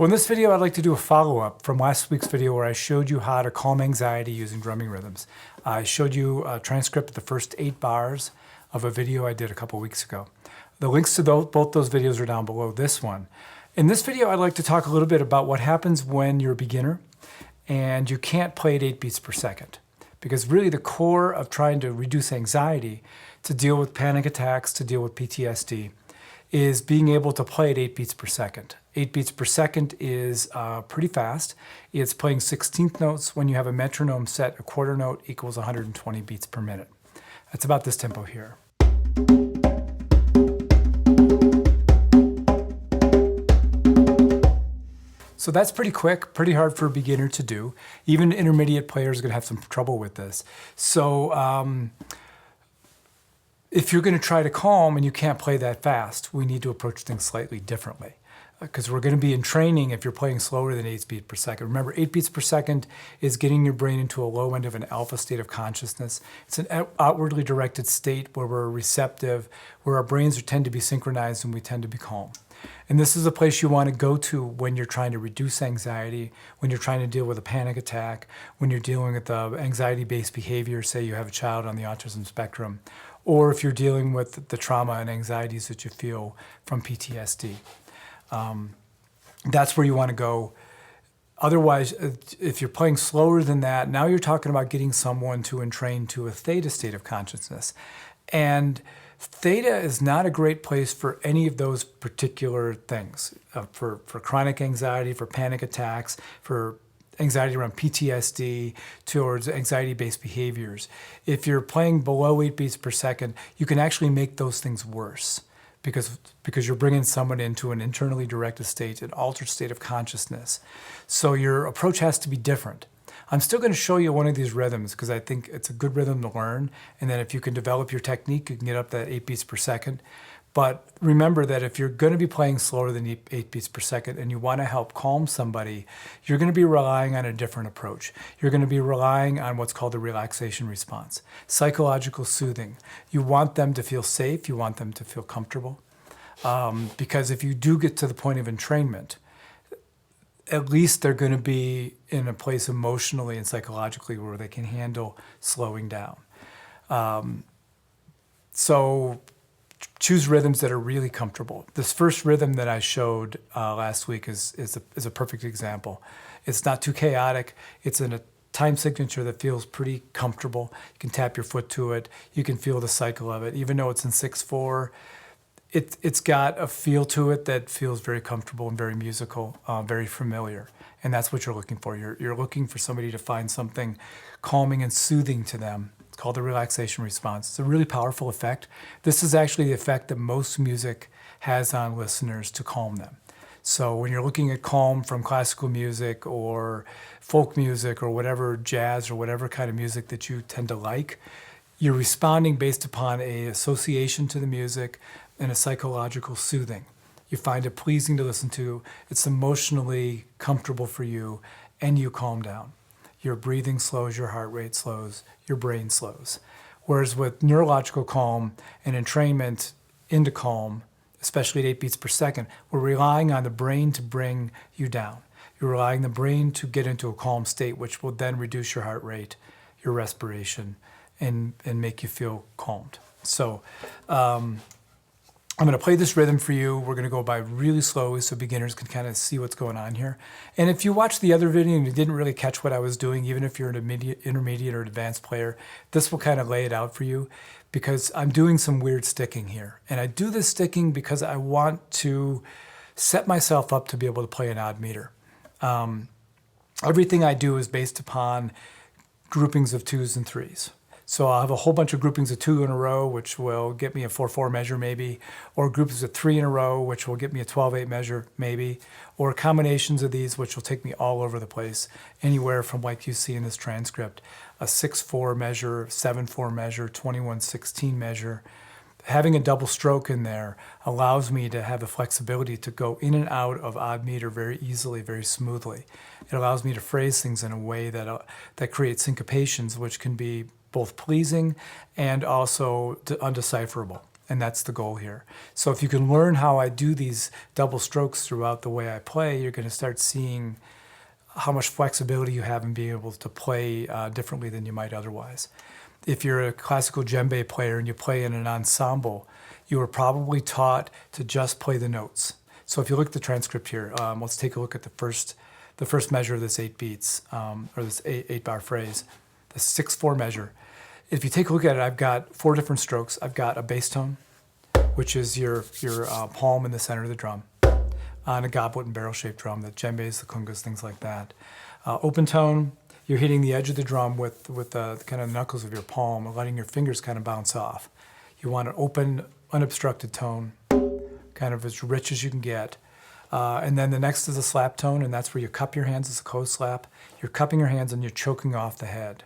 Well, in this video, I'd like to do a follow-up from last week's video where I showed you how to calm anxiety using drumming rhythms. I showed you a transcript of the first 8 bars of a video I did a couple weeks ago. The links to both those videos are down below this one. In this video, I'd like to talk a little bit about what happens when you're a beginner and you can't play at 8 beats per second. Because really the core of trying to reduce anxiety, to deal with panic attacks, to deal with PTSD, is being able to play at 8 beats per second. 8 beats per second is pretty fast. It's playing 16th notes. When you have a metronome set, a quarter note equals 120 beats per minute. That's about this tempo here. So that's pretty quick, pretty hard for a beginner to do. Even intermediate players are going to have some trouble with this. So if you're going to try to calm and you can't play that fast, we need to approach things slightly differently. Because we're going to be in training if you're playing slower than 8 beats per second. Remember, 8 beats per second is getting your brain into a low end of an alpha state of consciousness. It's an outwardly directed state where we're receptive, where our brains tend to be synchronized and we tend to be calm. And this is a place you want to go to when you're trying to reduce anxiety, when you're trying to deal with a panic attack, when you're dealing with anxiety-based behavior, say you have a child on the autism spectrum, or if you're dealing with the trauma and anxieties that you feel from PTSD. That's where you want to go. Otherwise, if you're playing slower than that, now you're talking about getting someone to entrain to a theta state of consciousness. And theta is not a great place for any of those particular things, for chronic anxiety, for panic attacks, for anxiety around PTSD, towards anxiety-based behaviors. If you're playing below 8 beats per second, you can actually make those things worse because you're bringing someone into an internally directed state, an altered state of consciousness. So your approach has to be different. I'm still going to show you one of these rhythms because I think it's a good rhythm to learn. And then if you can develop your technique, you can get up to that 8 beats per second. But remember that if you're going to be playing slower than 8 beats per second and you want to help calm somebody, you're going to be relying on a different approach. You're going to be relying on what's called the relaxation response, psychological soothing. You want them to feel safe. You want them to feel comfortable. Because if you do get to the point of entrainment, at least they're going to be in a place emotionally and psychologically where they can handle slowing down. So choose rhythms that are really comfortable. This first rhythm that I showed last week is a perfect example. It's not too chaotic. It's in a time signature that feels pretty comfortable. You can tap your foot to it. You can feel the cycle of it. Even though it's in 6/4, it's got a feel to it that feels very comfortable and very musical, very familiar. And that's what you're looking for. You're looking for somebody to find something calming and soothing to them. It's called the relaxation response. It's a really powerful effect. This is actually the effect that most music has on listeners to calm them. So when you're looking at calm from classical music or folk music or whatever, jazz or whatever kind of music that you tend to like, you're responding based upon an association to the music and a psychological soothing. You find it pleasing to listen to, it's emotionally comfortable for you, and you calm down. Your breathing slows, your heart rate slows, your brain slows. Whereas with neurological calm and entrainment into calm, especially at 8 beats per second, we're relying on the brain to bring you down. You're relying on the brain to get into a calm state, which will then reduce your heart rate, your respiration, and make you feel calmed. So I'm going to play this rhythm for you. We're going to go by really slowly so beginners can kind of see what's going on here. And if you watched the other video and you didn't really catch what I was doing, even if you're an intermediate or advanced player, this will kind of lay it out for you because I'm doing some weird sticking here. And I do this sticking because I want to set myself up to be able to play an odd meter. Everything I do is based upon groupings of 2s and 3s. So I'll have a whole bunch of groupings of 2 in a row, which will get me a 4/4 measure maybe, or groupings of 3 in a row, which will get me a 12/8 measure maybe, or combinations of these, which will take me all over the place, anywhere from, like you see in this transcript, a 6/4 measure, 7/4 measure, 21/16 measure. Having a double stroke in there allows me to have the flexibility to go in and out of odd meter very easily, very smoothly. It allows me to phrase things in a way that creates syncopations, which can be both pleasing and also undecipherable. And that's the goal here. So if you can learn how I do these double strokes throughout the way I play, you're going to start seeing how much flexibility you have in being able to play differently than you might otherwise. If you're a classical djembe player and you play in an ensemble, you were probably taught to just play the notes. So if you look at the transcript here, let's take a look at the first measure of this 8 beats, or this 8-bar phrase, the 6/4 measure. If you take a look at it, I've got 4 different strokes. I've got a bass tone, which is your palm in the center of the drum, on a goblet and barrel-shaped drum, the djembes, the kungas, things like that. Open tone, you're hitting the edge of the drum with the kind of knuckles of your palm and letting your fingers kind of bounce off. You want an open, unobstructed tone, kind of as rich as you can get. And then the next is a slap tone, and that's where you cup your hands. It's a close slap. You're cupping your hands and you're choking off the head.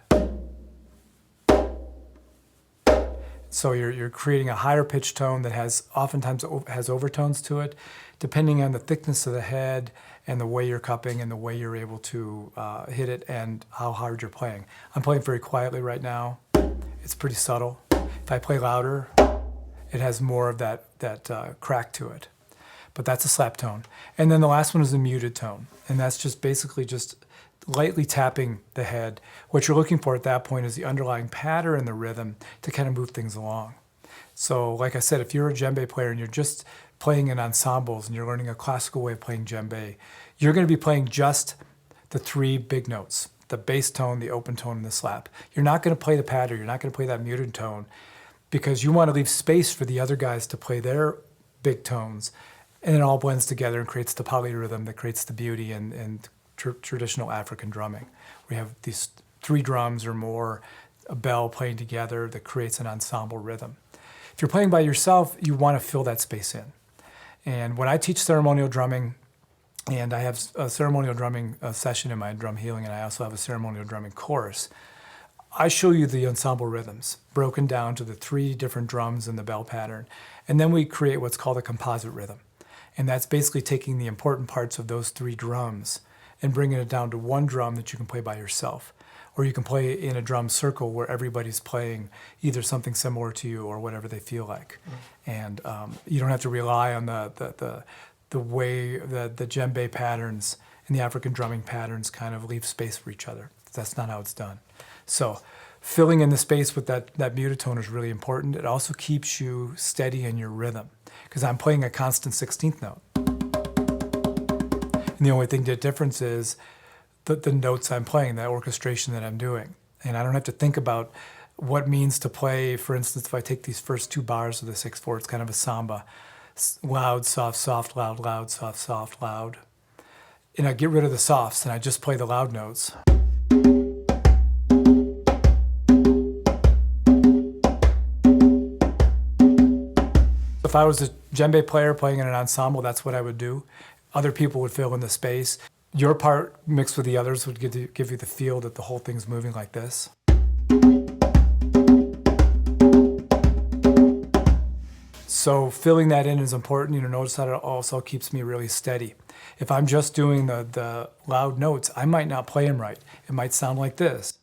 So you're creating a higher pitched tone that oftentimes has overtones to it, depending on the thickness of the head and the way you're cupping and the way you're able to hit it and how hard you're playing. I'm playing very quietly right now. It's pretty subtle. If I play louder, it has more of that crack to it. But that's a slap tone. And then the last one is a muted tone. And that's just basically just lightly tapping the head. What you're looking for at that point is the underlying pattern and the rhythm to kind of move things along. So like I said, if you're a djembe player and you're just playing in ensembles and you're learning a classical way of playing djembe, you're going to be playing just the 3 big notes, the bass tone, the open tone, and the slap. You're not going to play the pattern. You're not going to play that muted tone because you want to leave space for the other guys to play their big tones, and it all blends together and creates the polyrhythm that creates the beauty and traditional African drumming. We have these 3 drums or more, a bell playing together that creates an ensemble rhythm. If you're playing by yourself, you want to fill that space in. And when I teach ceremonial drumming, and I have a ceremonial drumming session in my drum healing, and I also have a ceremonial drumming course, I show you the ensemble rhythms broken down to the 3 different drums in the bell pattern. And then we create what's called a composite rhythm. And that's basically taking the important parts of those 3 drums and bringing it down to 1 drum that you can play by yourself. Or you can play in a drum circle where everybody's playing either something similar to you or whatever they feel like. And you don't have to rely on the way that the djembe patterns and the African drumming patterns kind of leave space for each other. That's not how it's done. So filling in the space with that muted tone is really important. It also keeps you steady in your rhythm because I'm playing a constant 16th note. And the only thing that difference is the notes I'm playing, the orchestration that I'm doing. And I don't have to think about what it means to play. For instance, if I take these first 2 bars of the 6/4, it's kind of a samba. Loud, soft, soft, loud, loud, soft, soft, loud. And I get rid of the softs and I just play the loud notes. If I was a djembe player playing in an ensemble, that's what I would do. Other people would fill in the space. Your part mixed with the others would give you the feel that the whole thing's moving like this. So filling that in is important. Notice that it also keeps me really steady. If I'm just doing the loud notes, I might not play them right. It might sound like this.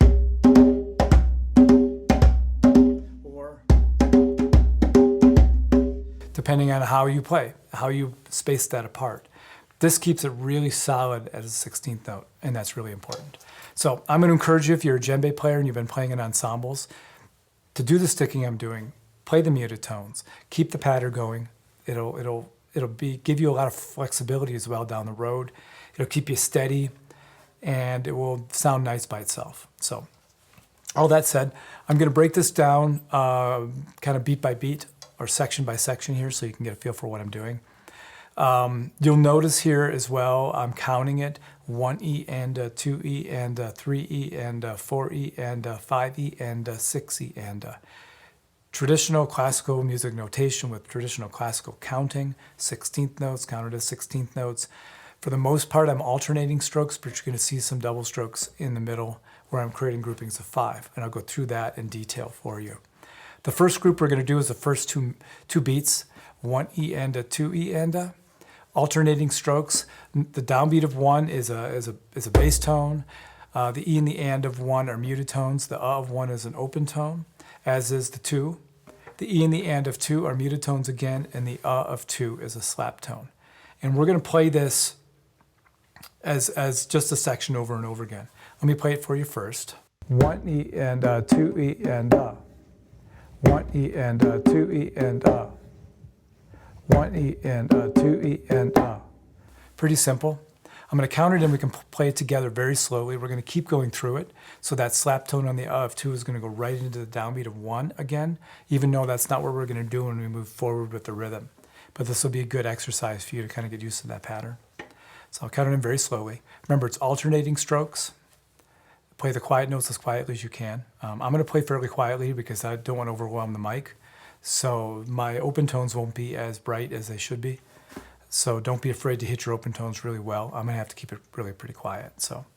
Or depending on how you play, how you space that apart. This keeps it really solid as a 16th note, and that's really important. So I'm going to encourage you, if you're a djembe player and you've been playing in ensembles, to do the sticking I'm doing. Play the muted tones. Keep the pattern going. It'll give you a lot of flexibility as well down the road. It'll keep you steady, and it will sound nice by itself. So all that said, I'm going to break this down kind of beat by beat or section by section here so you can get a feel for what I'm doing. You'll notice here as well, I'm counting it: 1E and 2E and 3E and 4E and 5E and 6E and traditional classical music notation with traditional classical counting, 16th notes, counted as 16th notes. For the most part, I'm alternating strokes, but you're going to see some double strokes in the middle where I'm creating groupings of 5, and I'll go through that in detail for you. The first group we're going to do is the first two beats, 1E and 2E and alternating strokes. The downbeat of 1 is a bass tone. The E and the and of 1 are muted tones. The of 1 is an open tone, as is the 2. The E and the and of 2 are muted tones again, and the of 2 is a slap tone. And we're going to play this as just a section over and over again. Let me play it for you first. 1 E and 2 E and 1 E and 2 E and 1 E and 2 E and Pretty simple. I'm going to count it and we can play it together very slowly. We're going to keep going through it. So that slap tone on the of 2 is going to go right into the downbeat of 1 again, even though that's not what we're going to do when we move forward with the rhythm. But this will be a good exercise for you to kind of get used to that pattern. So I'll count it in very slowly. Remember, it's alternating strokes. Play the quiet notes as quietly as you can. I'm going to play fairly quietly because I don't want to overwhelm the mic. So my open tones won't be as bright as they should be. So don't be afraid to hit your open tones really well. I'm going to have to keep it really pretty quiet. So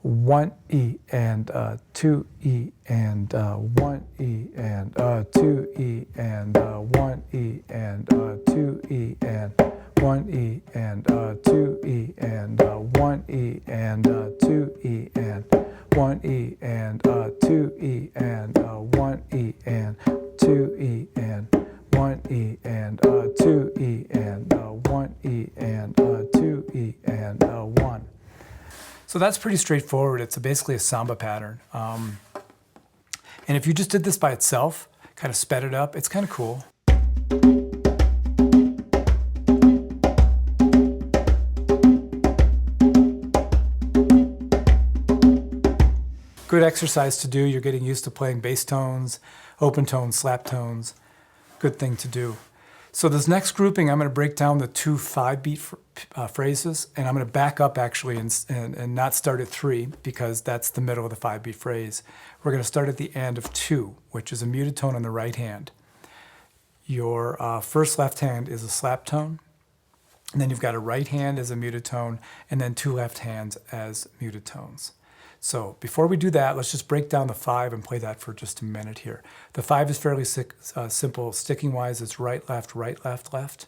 1 E and 2 E and 1 E and 2 E and 1 E and 2 E and 1 E and 2 E and 1 E and 2 E and 1 E and 2 E and 1 E and 2 E and 1 E and 2 E and 1 E and 2 E and 1. So that's pretty straightforward. It's basically a samba pattern. And if you just did this by itself, kind of sped it up, it's kind of cool. Good exercise to do. You're getting used to playing bass tones, open tones, slap tones. Good thing to do. So this next grouping, I'm going to break down the 2 5-beat phrases, and I'm going to back up actually and not start at 3 because that's the middle of the 5-beat phrase. We're going to start at the end of 2, which is a muted tone on the right hand. Your first left hand is a slap tone, and then you've got a right hand as a muted tone, and then 2 left hands as muted tones. So before we do that, let's just break down the 5 and play that for just a minute here. The 5 is fairly simple. Sticking-wise, it's right, left, left.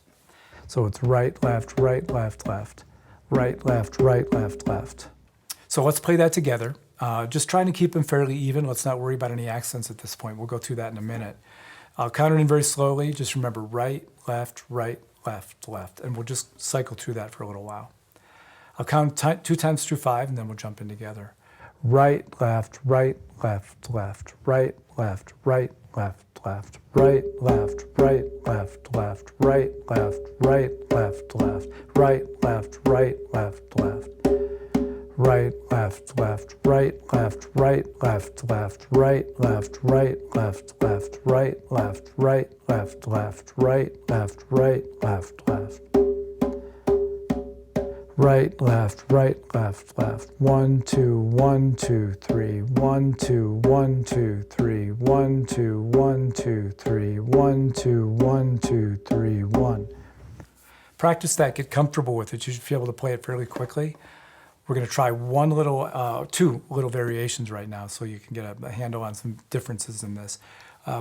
So it's right, left, left, left, right, left, left. So let's play that together. Just trying to keep them fairly even. Let's not worry about any accents at this point. We'll go through that in a minute. I'll count it in very slowly. Just remember right, left, left. And we'll just cycle through that for a little while. I'll count 2 times through 5, and then we'll jump in together. Right, left, right, left, right, left, right, left, right, left, right, left, right, left, right, left, right, left, right, left, right, left, right, left, right, left, right, left, right, left, right, left, right, left, right, left, right, left. Right, left, 1, 2, 1, 2, 3, 1, 2, 1, 2, 3, 1, 2, 1, 2, 3, 1, 2, 1, 2, 3, 1. Practice that, get comfortable with it. You should be able to play it fairly quickly. We're going to try 2 little variations right now so you can get a handle on some differences in this.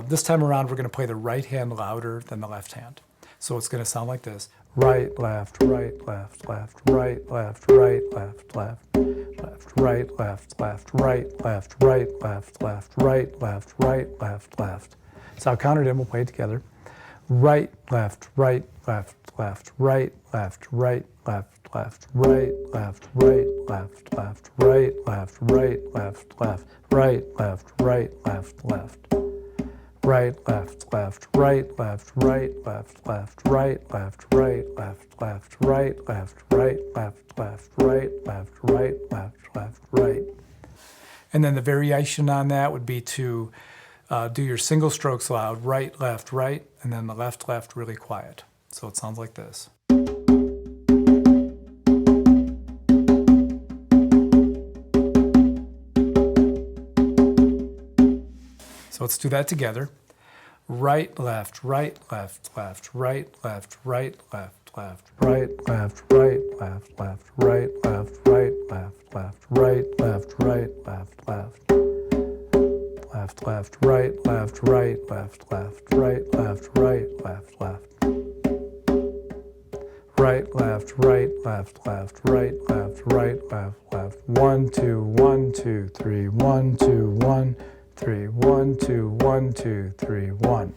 This time around, we're going to play the right hand louder than the left hand. So it's going to sound like this. Right, left, right, left, right, left, right, left, right, left, left. So I'll count it in, we'll play it together. Right, left, right, left, right, left, right, left, right, left, right, left, right, left, right, left, right, left. Right, left, right, left, right, left, right, right. And then the variation on that would be to do your single strokes loud, right, and then the left, really quiet. So it sounds like this. So let's do that together. Right, left, right, left, right, left, right, left, right, left, right, left, right, left, right, left, right, left, right, left, right, left, right, left, right, left, right, left, right, left, right, left, right, left. 1, 2, 1, 2, 3, 1, 2, 1, 3, 1, 2, 1, 2, 3, 1.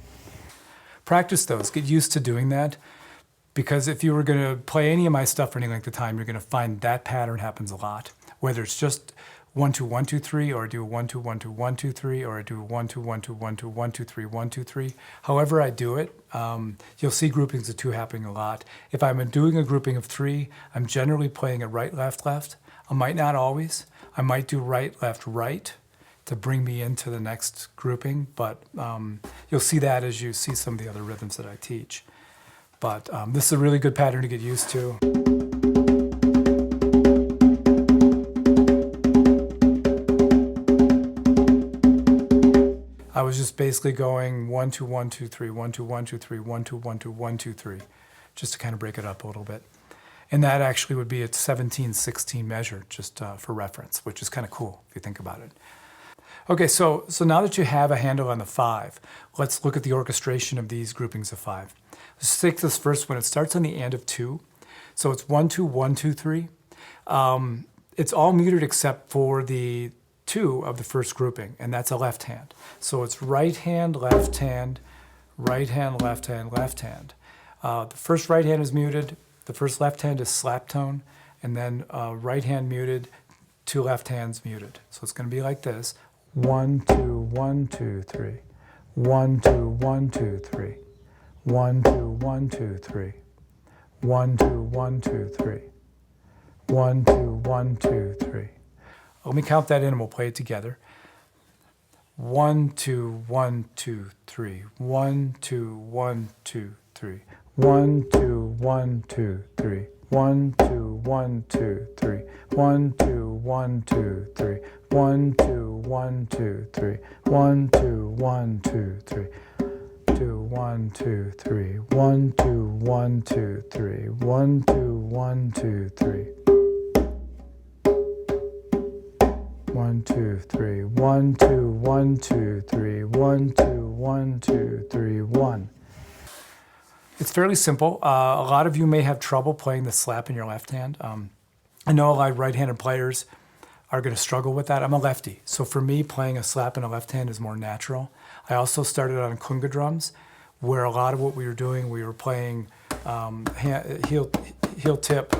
practice those. Get used to doing that. Because if you were going to play any of my stuff for any length of time, you're going to find that pattern happens a lot. Whether it's just 1 2 1 2 3, or I do 1 2 1 2 1 2 3, or I do 1 2 1 2 1 2 1 2 3 1 2 3. However I do it, you'll see groupings of 2 happening a lot. If I'm doing a grouping of 3, I'm generally playing it right left left. I might not always. I might do right left right to bring me into the next grouping, but you'll see that as you see some of the other rhythms that I teach. But this is a really good pattern to get used to. I was just basically going 1 2 1 2 3 1 2 1 2 3 1 2 1 2 1 2 3, just to kind of break it up a little bit. And that actually would be a 17/16 measure, just for reference, which is kind of cool if you think about it. Okay, so now that you have a handle on the 5, let's look at the orchestration of these groupings of 5. Let's take this first one. It starts on the end of 2. So it's 1 2 1 2 3. It's all muted except for the 2 of the first grouping, and that's a left hand. So it's right hand, left hand, right hand, left hand, left hand. The first right hand is muted. The first left hand is slap tone, and then right hand muted, 2 left hands muted. So it's going to be like this: 1 2 1 2 3, 1 2 1 2 3, 1 2 1 2 3, 1 2 1 2 3, 1 2 1 2 3. Let me count that in and we'll play it together. 1 2 1 2 3, 1 2 1 2 3, 1 2 1 2 3, 1 2 1 2 3, 1 2 1 2 3, 1 2 1 2 3, 1 2 1 2 3, 2 1 2 3, 1 2 1 2 3, 1 2 1 2 3, 1 2 3, 1 2 1 2 3, 1 2 1 2 3 1. It's fairly simple. A lot of you may have trouble playing the slap in your left hand. I know a lot of right-handed players are going to struggle with that. I'm a lefty, so for me, playing a slap in a left hand is more natural. I also started on conga drums, where a lot of what we were doing, we were playing heel tip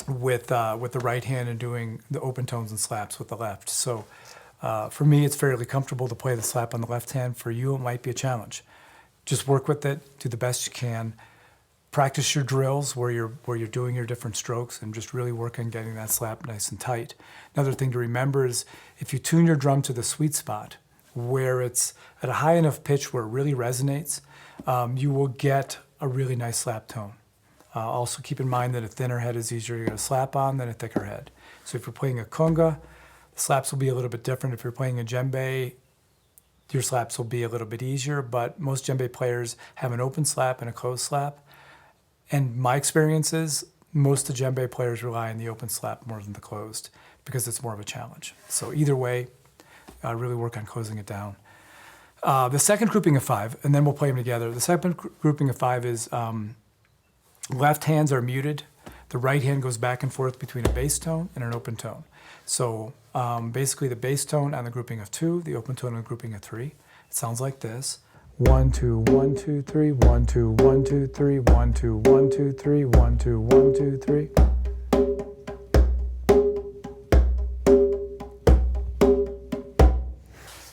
with the right hand and doing the open tones and slaps with the left. So for me, it's fairly comfortable to play the slap on the left hand. For you, it might be a challenge. Just work with it, do the best you can. Practice your drills where you're doing your different strokes, and just really work on getting that slap nice and tight. Another thing to remember is if you tune your drum to the sweet spot, where it's at a high enough pitch where it really resonates, you will get a really nice slap tone. Also keep in mind that a thinner head is easier to get a slap on than a thicker head. So if you're playing a conga, the slaps will be a little bit different. If you're playing a djembe, your slaps will be a little bit easier, but most djembe players have an open slap and a closed slap. And my experience is most of the djembe players rely on the open slap more than the closed because it's more of a challenge. So either way, really work on closing it down. The second grouping of 5, and then we'll play them together. The second grouping of 5 is left hands are muted. The right hand goes back and forth between a bass tone and an open tone. So basically the bass tone on the grouping of 2, the open tone on the grouping of 3. It sounds like this. 1 2 1 2 3, 1 2 1 2 3, 1 2 1 2 3, 1 2 1 2 3.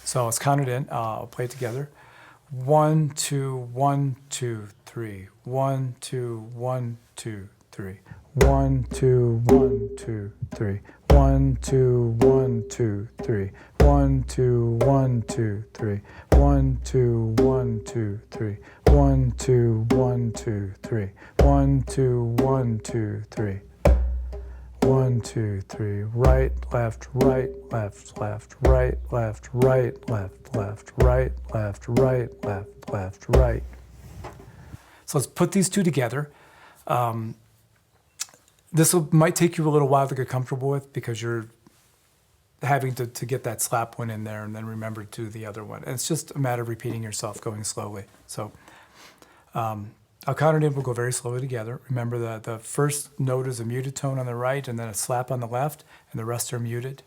So let's count it in. I'll play it together. 1 2 1 2 3, 1 2 1 2 3, 1 2 1 2 3, 1 2 1 2 3, 1 2 1 2 3, 1 2 1 2 3, 1 2 1 2 3, 1 2 1 2 3, 1 2 3, right left right left left right left right left left right left right left left right. So let's put these two together. This might take you a little while to get comfortable with because you're having to get that slap one in there and then remember to do the other one. And it's just a matter of repeating yourself, going slowly. So I'll count it in. We'll go very slowly together. Remember that the first note is a muted tone on the right and then a slap on the left, and the rest are muted.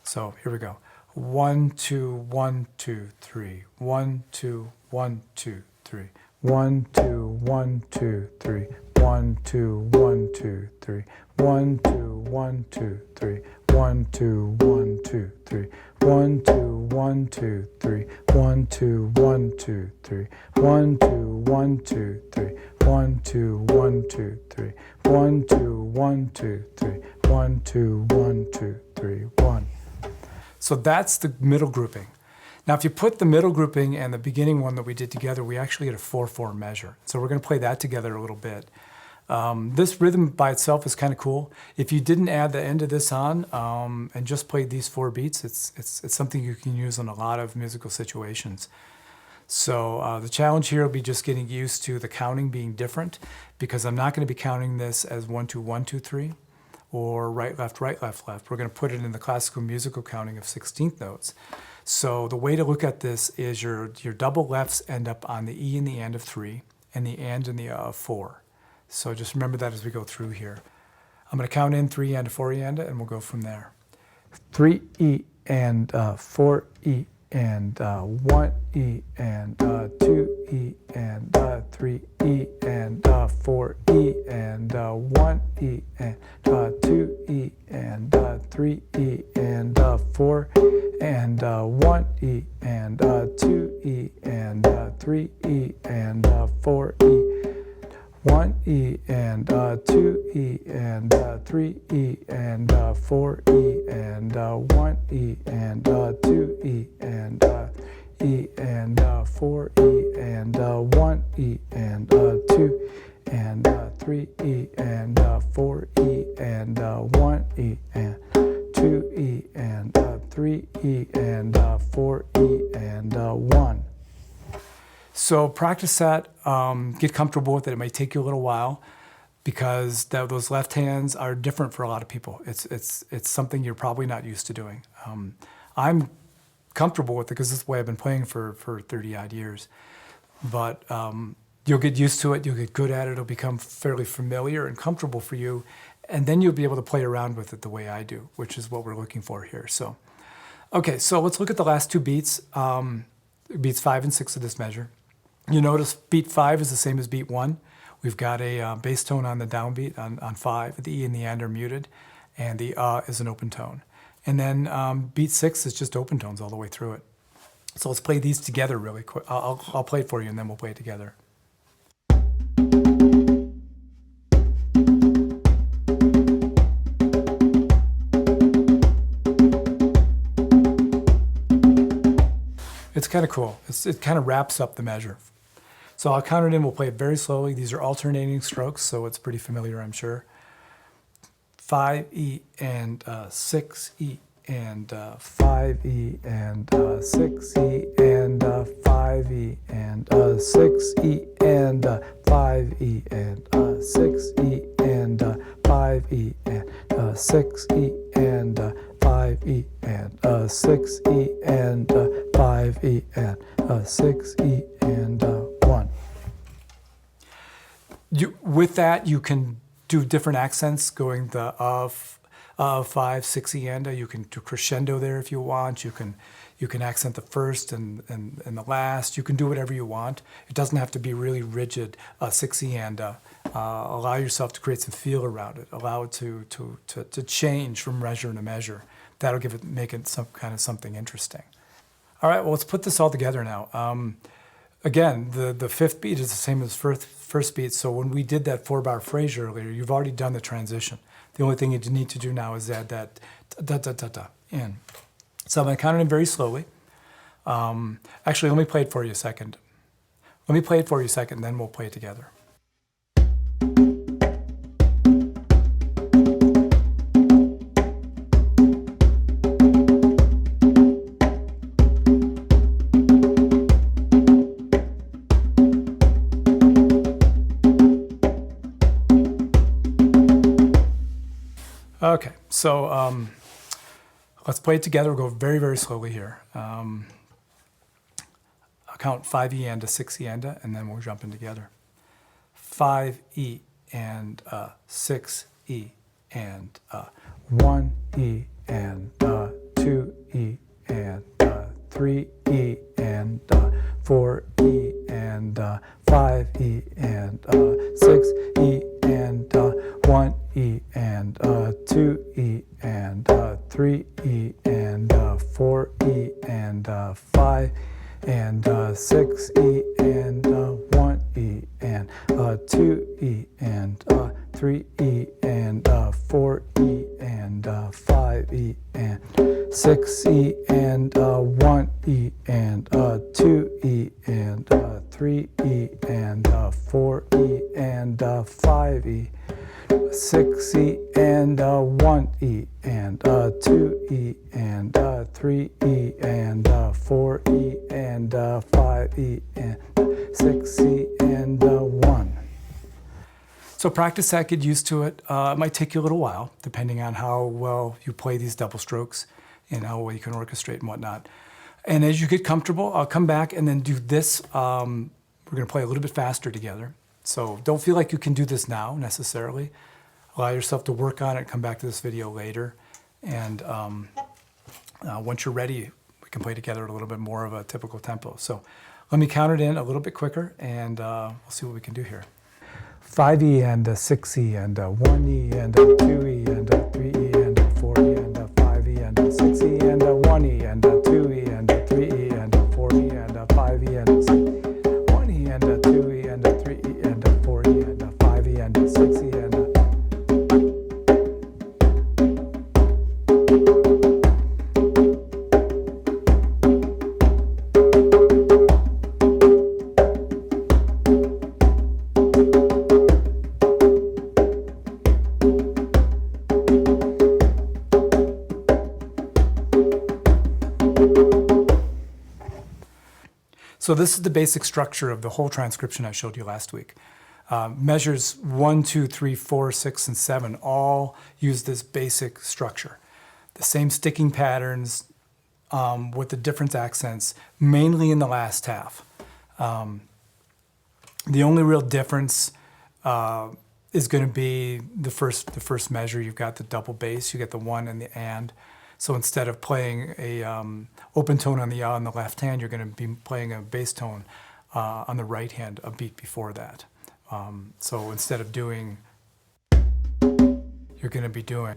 So here we go. 1, 2, 1, 2, 3. 1, 2, 1, 2, 3. 1, 2, 1, 2, 3. 1, 2, 1, 2, 3. 1, 2, 1, 2, 3. 1, 2, 1, 2, 3. 1, 2, 1, 2, 3. 1, 2, 1, 2, 3. 1, 2, 1, 2, 3. 1, 2, 1, 2, 3. 1, 2, 1, 2, 3. 1, 2, 1, 2, 3. 1. So that's the middle grouping. Now, if you put the middle grouping and the beginning one that we did together, we actually get a 4/4 measure. So we're going to play that together a little bit. This rhythm by itself is kind of cool. If you didn't add the end of this on and just played these 4 beats, it's something you can use in a lot of musical situations. So the challenge here will be just getting used to the counting being different, because I'm not going to be counting this as 1, 2, 1, 2, 3, or right, left, left. We're going to put it in the classical musical counting of 16th notes. So the way to look at this is your double lefts end up on the E and the and of 3, and the and and the of 4. So just remember that as we go through here. I'm going to count in 3 and 4 and we'll go from there. 3 E and 4 E and 1 E and 2 E and 3 E and 4 E and 1 E and 2 E and 3 E and 4 and 1 E and 2 E and 3 E and 4 E. 1 E and 2 E and 3 E and 4 E and 1 E and 2 E and E and 4 E and 1 E and 2 and 3 E and 4 E and 1 E and 2 E and 3 E and 4 E and 1. So practice that, get comfortable with it. It may take you a little while, because those left hands are different for a lot of people. It's something you're probably not used to doing. I'm comfortable with it because this is the way I've been playing for 30 odd years. But you'll get used to it, you'll get good at it, it'll become fairly familiar and comfortable for you, and then you'll be able to play around with it the way I do, which is what we're looking for here. So, okay, so let's look at the last 2 beats, beats 5 and 6 of this measure. You notice beat 5 is the same as beat 1. We've got a bass tone on the downbeat on 5. The E and the and are muted, and the is an open tone. And then beat 6 is just open tones all the way through it. So let's play these together really quick. I'll play it for you, and then we'll play it together. It's kind of cool. It kind of wraps up the measure. So I'll count it in. We'll play it very slowly. These are alternating strokes, so it's pretty familiar, I'm sure. 5 E and 6 E and 5 E and 6 E and 5 E and 6 E and 5 E and 6 E and 5 E and 6 E and 5 E and 6 E and 5 E and 6 E and 1. With that, you can do different accents, going the of 5, 6 E and you can do crescendo there if you want. You can accent the first and the last. You can do whatever you want. It doesn't have to be really rigid. 6 E and allow yourself to create some feel around it. Allow it to change from measure to measure. That'll make it some kind of something interesting. All right, well, let's put this all together now. Again, the 5th beat is the same as first beat, so when we did that 4-bar phrase earlier, you've already done the transition. The only thing you need to do now is add that da-da-da-da in. So I'm going to count it in very slowly. Actually, let me play it for you a second. Then we'll play it together. Okay, so let's play it together. We'll go very, very slowly here. I'll count 5 E and 6 E and then we'll jump in together. 5 E and 6 E and 1 E and 2 E and 3 E and 4 E and 5 E and 6 E and 1 E and 2 E and 3 E and 4 E and 5 and 6 E and 1 E and 2 E and 3 E and 4 E and 5 E and 6 E and 1 E and 2 E and 3 E and 4 E and 5 E, 6 E and 1 E and 2 E and 3 E and 4 E and 5 E and 6 E and 1. So practice that, get used to it. It might take you a little while, depending on how well you play these double strokes and how well you can orchestrate and whatnot. And as you get comfortable, I'll come back and then do this. We're going to play a little bit faster together. So don't feel like you can do this now necessarily. Allow yourself to work on it, come back to this video later. And once you're ready, we can play together at a little bit more of a typical tempo. So let me count it in a little bit quicker, and we'll see what we can do here. 5 E and 6 E and 1 E and 2 E and 3 E and 4 E and 5 E and 6 E and 1 E and 2 E and 3 E and 4 E and 5 E and 6 E, 1 E and 2 E and 3 E and 4 E and 5 E and 6 E and So this is the basic structure of the whole transcription I showed you last week. Measures 1, 2, 3, 4, 6, and 7 all use this basic structure. The same sticking patterns with the different accents, mainly in the last half. The only real difference is going to be the first measure. You've got the double bass, you get the 1 and the and. So instead of playing a open tone on the on the left hand, you're going to be playing a bass tone on the right hand, a beat before that. So instead of doing, you're going to be doing,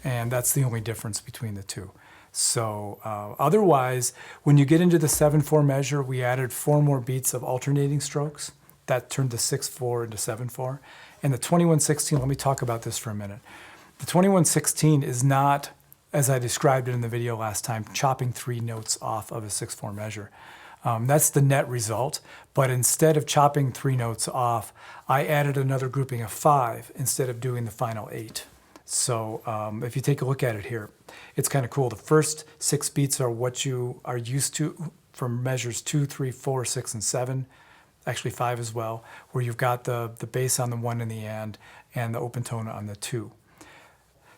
and that's the only difference between the two. So otherwise, when you get into the 7/4 measure, we added 4 more beats of alternating strokes. That turned the 6/4 into 7/4. And the 21/16, let me talk about this for a minute. The 21/16 is not, as I described it in the video last time, chopping 3 notes off of a 6/4 measure. That's the net result, but instead of chopping 3 notes off, I added another grouping of 5 instead of doing the final 8. So if you take a look at it here, it's kind of cool. The first 6 beats are what you are used to from measures 2, 3, 4, 6, and 7, actually 5 as well, where you've got the bass on the 1 and the and the open tone on the 2.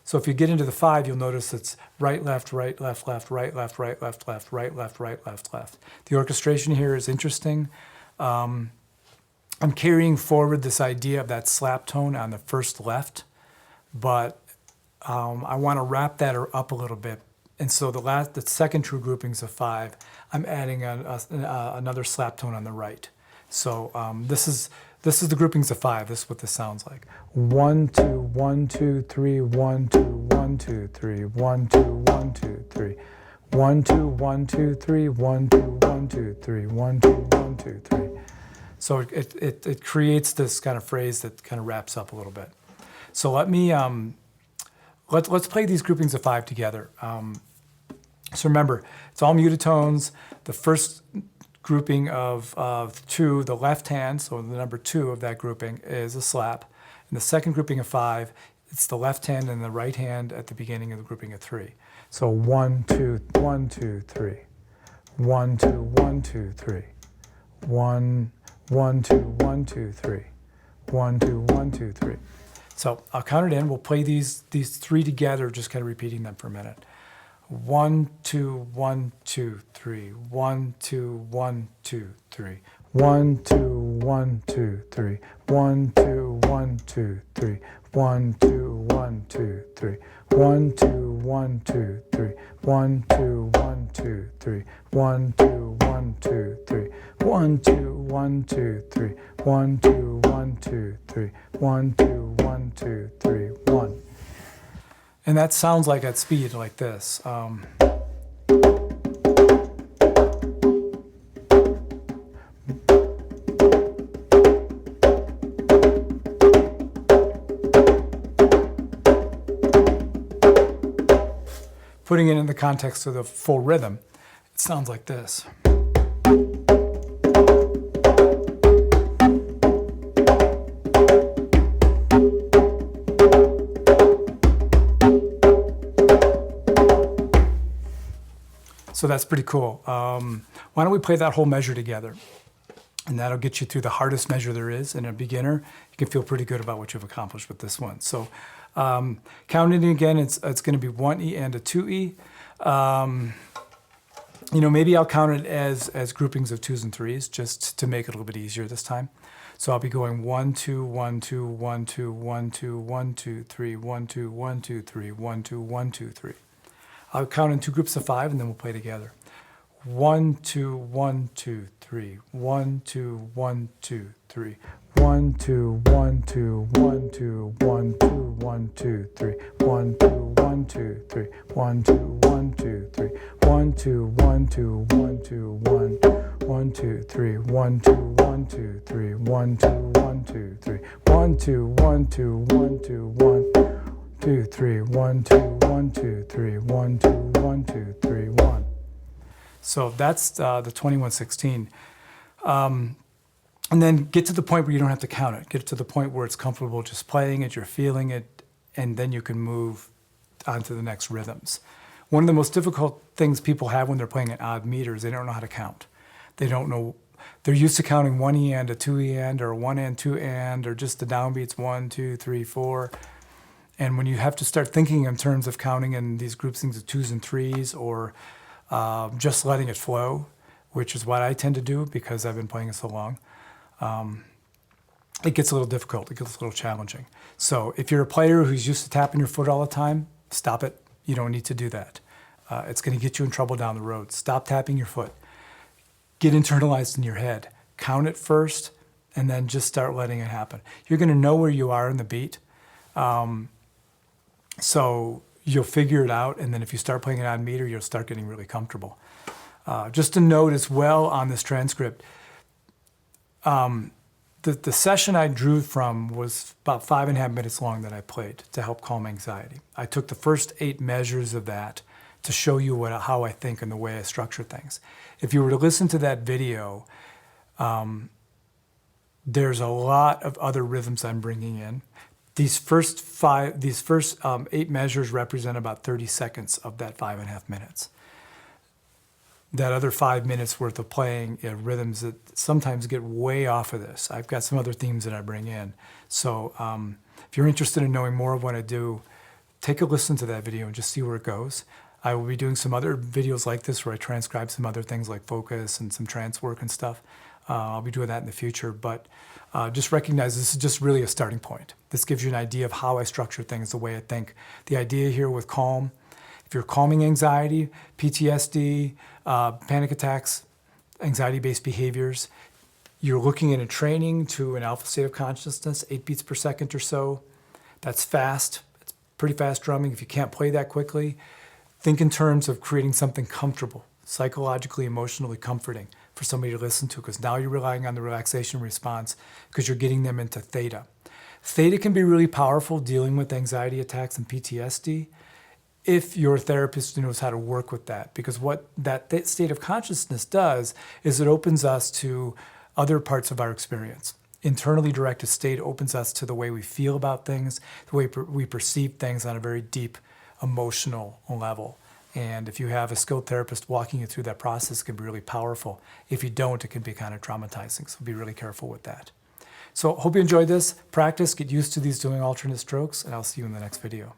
So if you get into the 5, you'll notice it's right, left, right, left, left, right, left, right, left, left, right, left, right, left, left. The orchestration here is interesting. I'm carrying forward this idea of that slap tone on the first left, but I want to wrap that up a little bit. And so the second true groupings of 5, I'm adding another slap tone on the right. So this is the groupings of 5. This is what this sounds like. 1, 2, 1, 2, 3, 1, 2, 1, 2, 3, 1, 2, 1, 2, 3. 1, 2, 1, 2, 3, 1, 2, 1, 2, 3, 1, 2, 1, 2, 3. So it creates this kind of phrase that kind of wraps up a little bit. So let me let's play these groupings of 5 together. So remember, it's all muted tones. The first grouping of 2, the left hand, so the number 2 of that grouping is a slap. And the second grouping of 5, it's the left hand and the right hand at the beginning of the grouping of 3. So 1, 2, 1, 2, 3. 1, 2, 1, 2, 3. 1, 1, 2, 1, 2, 3. 1, 2, 1, 2, 3. So I'll count it in. We'll play these 3 together, just kind of repeating them for a minute. 1, 2, 1, 2, 3. 1, 2, 1, 2, 3. 1, 2, 1, 2, 3. 1, 2, 1, 2, 3. 1, 2, 1, 2, 3. 1, 2, 1, 2, 3. 1, 2, 1, 2, 3. 1, 2, 1, 2, 3. 1, 2, 1, 2, 3. 1, 2, 1, 2, 3. 1, 2, 1, 2, 3, 1. And that sounds like at speed like this. Putting it in the context of the full rhythm, it sounds like this. So that's pretty cool. Why don't we play that whole measure together? And that'll get you through the hardest measure there is. And a beginner, you can feel pretty good about what you've accomplished with this one. So counting again, it's going to be 1E and a 2E. Maybe I'll count it as groupings of 2s and 3s just to make it a little bit easier this time. So I'll be going 1, 2, 1, 2, 1, 2, 1, 2, 1, 2, 3, 1, 2, 1, 2, 3, 1, 2, 1, 2, 3. I'll count in 2 groups of 5 and then we'll play together. 1, 2, 1, 2, 3. 1, 2, 1, 2, 3. 1, 2, 1, 2, 1, 2, 1, 2, 1, 2, 3. 1, 2, 1, 2, 3. 1, 2, 1, 2, 3. 1, 2, 1, 2, 1, 2, 1. 1, 2, 3. 1, 2, 1, 2, 3. 1, 2, 1, 2, 3. 1, 2, 1, 2, 1, 2, 1. 2, 3, 1, 2, 1, 2, 3, 1, 2, 1, 2, 3, 1. So that's the 2116. And then get to the point where you don't have to count it. Get to the point where it's comfortable just playing it, you're feeling it, and then you can move on to the next rhythms. One of the most difficult things people have when they're playing an odd meter is they don't know how to count. They don't know. They're used to counting 1E and a 2E and, or 1 and 2 and, or just the downbeats 1, 2, 3, 4. And when you have to start thinking in terms of counting in these groupings of 2s and 3s, or just letting it flow, which is what I tend to do because I've been playing it so long, it gets a little difficult. It gets a little challenging. So if you're a player who's used to tapping your foot all the time, stop it. You don't need to do that. It's going to get you in trouble down the road. Stop tapping your foot. Get internalized in your head. Count it first, and then just start letting it happen. You're going to know where you are in the beat. So you'll figure it out, and then if you start playing it on meter, you'll start getting really comfortable. Just a note as well on this transcript, the session I drew from was about 5.5 minutes long that I played to help calm anxiety. I took the first 8 measures of that to show you how I think and the way I structure things. If you were to listen to that video, there's a lot of other rhythms I'm bringing in. These first 8 measures represent about 30 seconds of that 5.5 minutes. That other 5 minutes worth of playing rhythms that sometimes get way off of this. I've got some other themes that I bring in. So if you're interested in knowing more of what I do, take a listen to that video and just see where it goes. I will be doing some other videos like this where I transcribe some other things like focus and some trance work and stuff. I'll be doing that in the future, but just recognize this is just really a starting point. This gives you an idea of how I structure things, the way I think. The idea here with calm, if you're calming anxiety, PTSD, panic attacks, anxiety-based behaviors, you're looking at a training to an alpha state of consciousness, 8 beats per second or so. That's fast. It's pretty fast drumming. If you can't play that quickly, think in terms of creating something comfortable, psychologically, emotionally comforting for somebody to listen to, because now you're relying on the relaxation response because you're getting them into theta. Theta can be really powerful dealing with anxiety attacks and PTSD if your therapist knows how to work with that, because what that state of consciousness does is it opens us to other parts of our experience. Internally directed state opens us to the way we feel about things, the way we perceive things on a very deep emotional level. And if you have a skilled therapist walking you through that process, it can be really powerful. If you don't, it can be kind of traumatizing. So be really careful with that. So hope you enjoyed this. Practice, get used to these doing alternate strokes, and I'll see you in the next video.